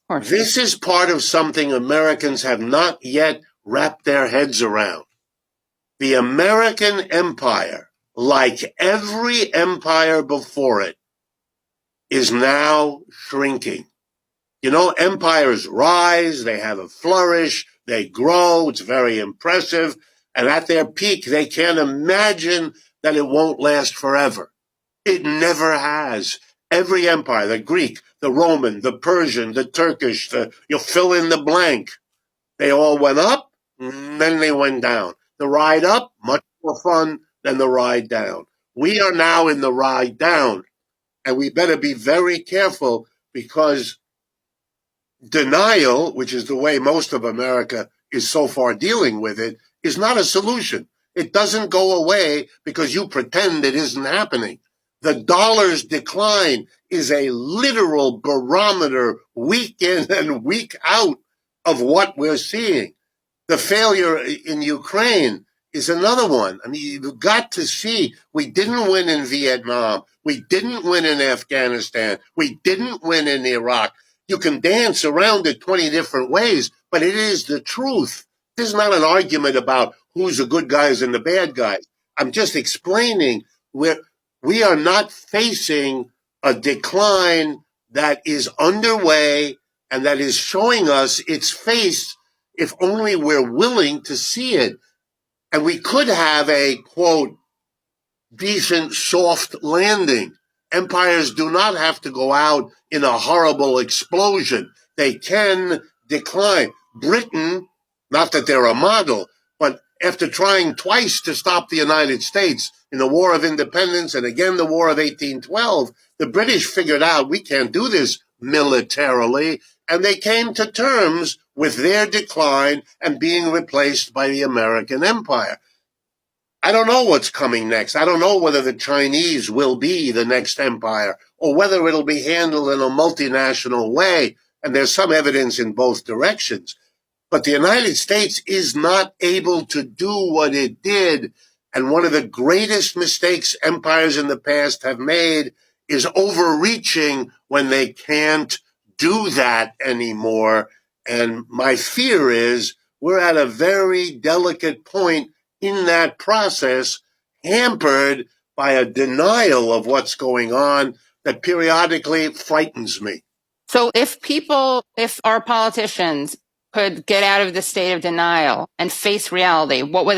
course. This is part of something Americans have not yet wrapped their heads around. The American empire, like every empire before it, is now shrinking. You know, empires rise, they have a flourish, they grow, it's very impressive, and at their peak, they can't imagine that it won't last forever. It never has. Every empire, the Greek, the Roman, the Persian, the Turkish, you'll fill in the blank. They all went up, then they went down. The ride up, much more fun than the ride down. We are now in the ride down, and we better be very careful because denial, which is the way most of America is so far dealing with it, is not a solution. It doesn't go away because you pretend it isn't happening. The dollar's decline is a literal barometer week in and week out of what we're seeing. The failure in Ukraine is another one. I mean, you've got to see we didn't win in Vietnam. We didn't win in Afghanistan. We didn't win in Iraq. You can dance around it 20 different ways, but it is the truth. This is not an argument about who's the good guys and the bad guys. I'm just explaining we are not facing a decline that is underway and that is showing us its face if only we're willing to see it. And we could have a, quote, decent soft landing. Empires do not have to go out in a horrible explosion. They can decline. Britain, not that they're a model, but after trying twice to stop the United States in the War of Independence and again the War of 1812, the British figured out we can't do this militarily, and they came to terms with their decline and being replaced by the American empire. I don't know what's coming next. I don't know whether the Chinese will be the next empire or whether it'll be handled in a multinational way, and there's some evidence in both directions. But the United States is not able to do what it did, and one of the greatest mistakes empires in the past have made is overreaching when they can't do that anymore. And my fear is we're at a very delicate point in that process, hampered by a denial of what's going on that periodically frightens me. So if our politicians could get out of the state of denial and face reality, what would that